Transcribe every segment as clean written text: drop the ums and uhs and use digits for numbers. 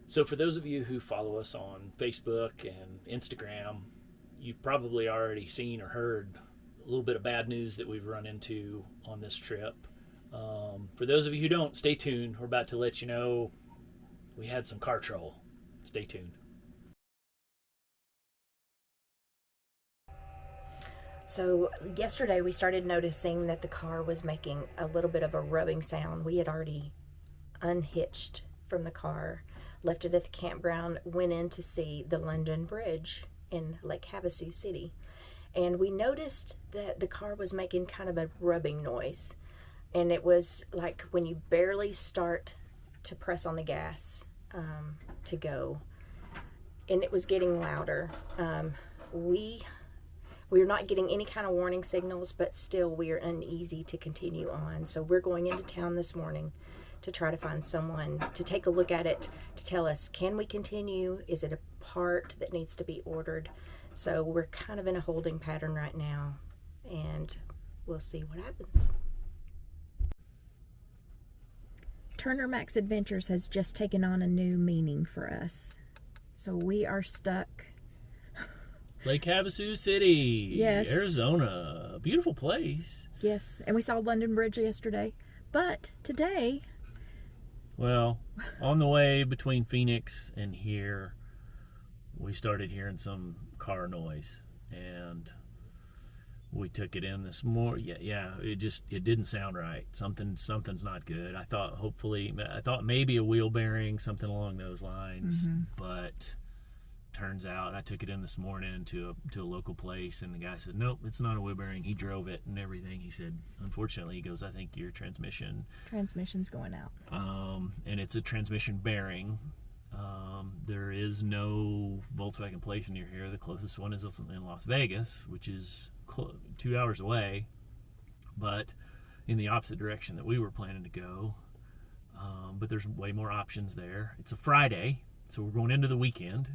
So for those of you who follow us on Facebook and Instagram, you've probably already seen or heard a little bit of bad news that we've run into on this trip. For those of you who don't, stay tuned. We're about to let you know we had some car trouble. Stay tuned. So yesterday we started noticing that the car was making a little bit of a rubbing sound. We had already unhitched from the car, left it at the campground, went in to see the London Bridge in Lake Havasu City. And we noticed that the car was making kind of a rubbing noise. And it was like when you barely start to press on the gas to go. And it was getting louder. We're not getting any kind of warning signals, but still we are uneasy to continue on. So we're going into town this morning to try to find someone to take a look at it, to tell us, can we continue? Is it a part that needs to be ordered? So we're kind of in a holding pattern right now, and we'll see what happens. Turner Max Adventures has just taken on a new meaning for us. So we are stuck. Lake Havasu City, yes, Arizona. Beautiful place. Yes, and we saw London Bridge yesterday. But today... Well, on the way between Phoenix and here, we started hearing some car noise. And we took it in this morning. Yeah, it didn't sound right. Something's not good. I thought maybe a wheel bearing, something along those lines. Mm-hmm. But... turns out I took it in this morning to a local place, and the guy said, nope, it's not a wheel bearing. He drove it and everything. He said, unfortunately, he goes, I think your transmission's going out. And it's a transmission bearing. There is no Volkswagen place near here. The closest one is in Las Vegas, which is 2 hours away, but in the opposite direction that we were planning to go. But there's way more options there. It's a Friday, so we're going into the weekend.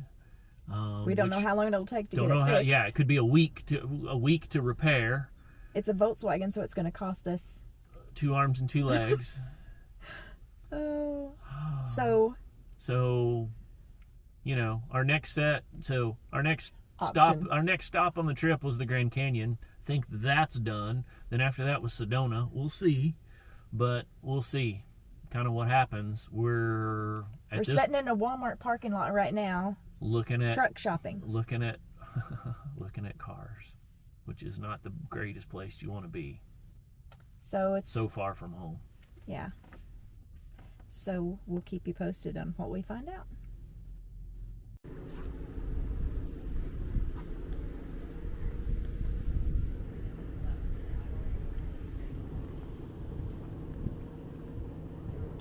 We don't know how long it'll take to get it fixed. Yeah, it could be a week to repair. It's a Volkswagen, so it's going to cost us 2 arms and 2 legs. Oh, so, you know, our next stop on the trip was the Grand Canyon. Think that's done. Then after that was Sedona. We'll see, kind of what happens. We're sitting in a Walmart parking lot right now. Looking at truck shopping, looking at cars, which is not the greatest place you want to be. So it's so far from home. Yeah. So we'll keep you posted on what we find out.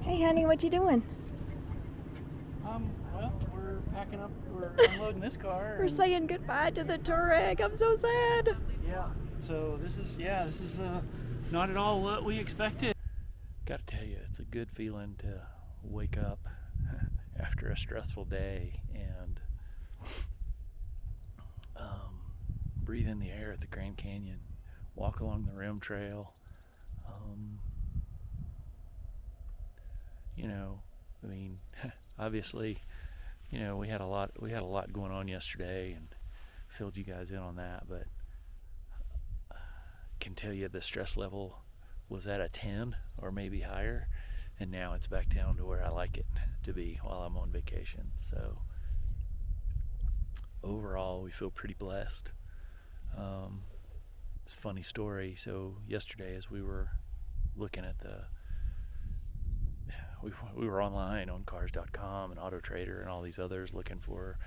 Hey, honey, what you doing? Well, we're packing up. We're unloading this car. We're saying goodbye to the Touareg. I'm so sad. Yeah. So this is not at all what we expected. Got to tell you, it's a good feeling to wake up after a stressful day and breathe in the air at the Grand Canyon, walk along the rim trail. Obviously, we had a lot going on yesterday and filled you guys in on that, but I can tell you the stress level was at a 10 or maybe higher, and now it's back down to where I like it to be while I'm on vacation. So overall, we feel pretty blessed. It's a funny story. So yesterday, as we were looking at we were online on cars.com and Auto Trader and all these others looking for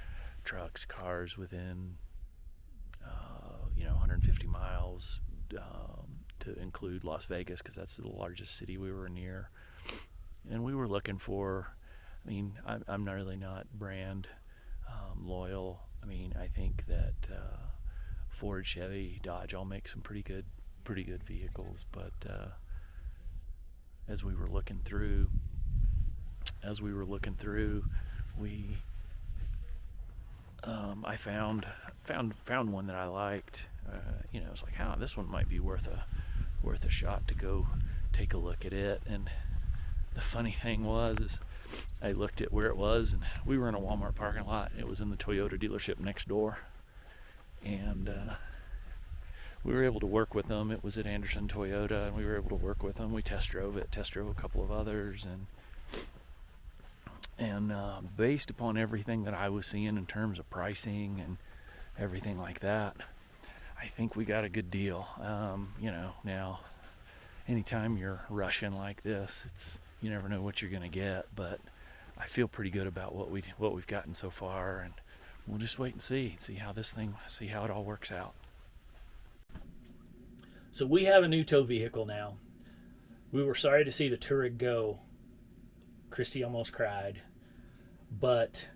trucks, cars within 150 miles to include Las Vegas, because that's the largest city we were near. And we were looking for, I'm really not brand loyal. I think that Ford, Chevy, Dodge all make some pretty good vehicles, but as we were looking through, I found one that I liked. It's like, this one might be worth a shot to go take a look at it. And the funny thing was, I looked at where it was, and we were in a Walmart parking lot. It was in the Toyota dealership next door, and we were able to work with them. It was at Anderson Toyota, and we were able to work with them. We test drove it, test drove a couple of others, and based upon everything that I was seeing in terms of pricing and everything like that, I think we got a good deal. Now, anytime you're rushing like this, you never know what you're going to get, but I feel pretty good about what we've gotten so far, and we'll just wait and see how it all works out. So we have a new tow vehicle now. We were sorry to see the Touareg go. Christy almost cried, but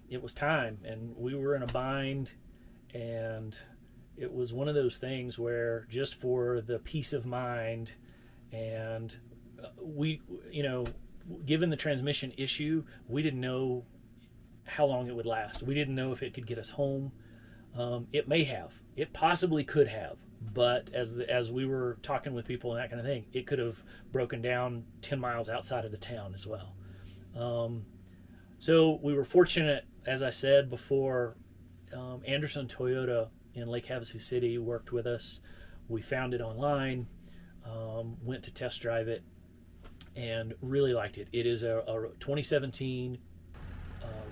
it was time, and we were in a bind, and it was one of those things where just for the peace of mind, and given the transmission issue, we didn't know how long it would last. We didn't know if it could get us home. It possibly could have, but as we were talking with people and that kind of thing, it could have broken down 10 miles outside of the town as well. So we were fortunate, as I said before. Anderson Toyota in Lake Havasu City worked with us. We found it online, went to test drive it, and really liked it. It is a 2017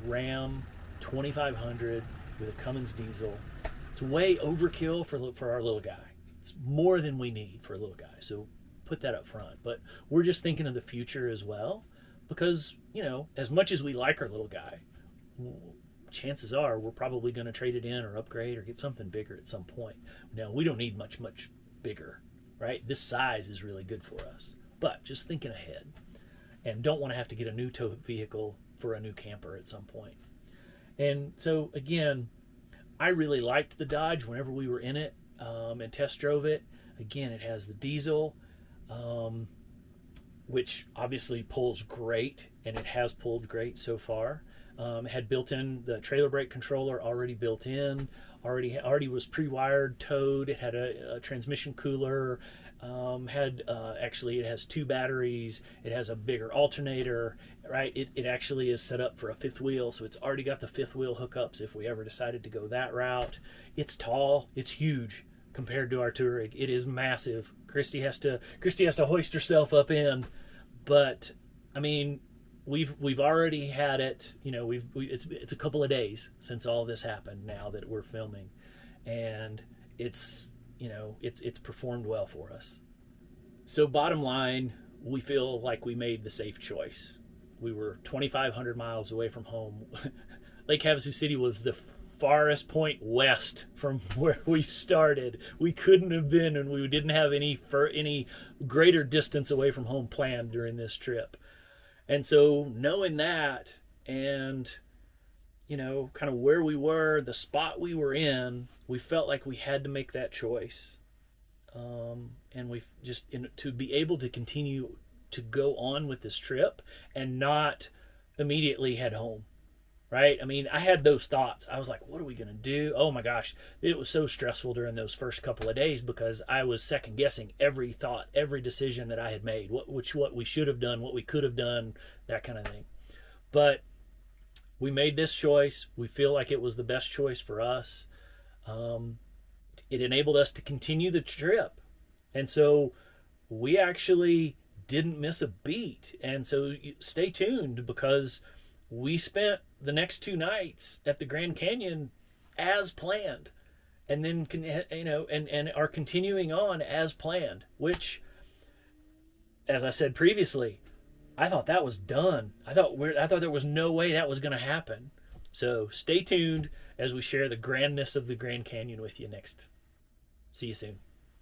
Ram 2500 with a Cummins Diesel. It's way overkill for our little guy. It's more than we need for a little guy, so put that up front. But we're just thinking of the future as well, because as much as we like our little guy, chances are we're probably going to trade it in or upgrade or get something bigger at some point. Now, we don't need much bigger, right? This size is really good for us, but just thinking ahead, and don't want to have to get a new tow vehicle for a new camper at some point. And so again, I really liked the Dodge whenever we were in it and test drove it. Again, it has the diesel, which obviously pulls great, and it has pulled great so far. It had built in the trailer brake controller already built in, already was pre-wired, towed. It had a transmission cooler, it has 2 batteries. It has a bigger alternator, right? It actually is set up for a 5th wheel, so it's already got the 5th wheel hookups if we ever decided to go that route. It's tall, it's huge compared to our Touareg. It is massive. Christy has to hoist herself up in, but I mean, we've already had it. It's a couple of days since all this happened now that we're filming, and it's performed well for us. So bottom line, we feel like we made the safe choice. We were 2,500 miles away from home. Lake Havasu City was the farthest point west from where we started. We couldn't have been, and we didn't have any greater distance away from home planned during this trip. And so knowing that, and kind of where we were, the spot we were in, we felt like we had to make that choice. And we've just to be able to continue to go on with this trip and not immediately head home, right? I mean, I had those thoughts. I was like, what are we going to do? Oh my gosh, it was so stressful during those first couple of days because I was second guessing every thought, every decision that I had made, what we should have done, what we could have done, that kind of thing. But we made this choice. We feel like it was the best choice for us. It enabled us to continue the trip. And so we actually didn't miss a beat. And so stay tuned, because we spent the next 2 nights at the Grand Canyon as planned, and then and are continuing on as planned, which, as I said previously, I thought that was done. I thought there was no way that was going to happen. So stay tuned as we share the grandness of the Grand Canyon with you next. See you soon.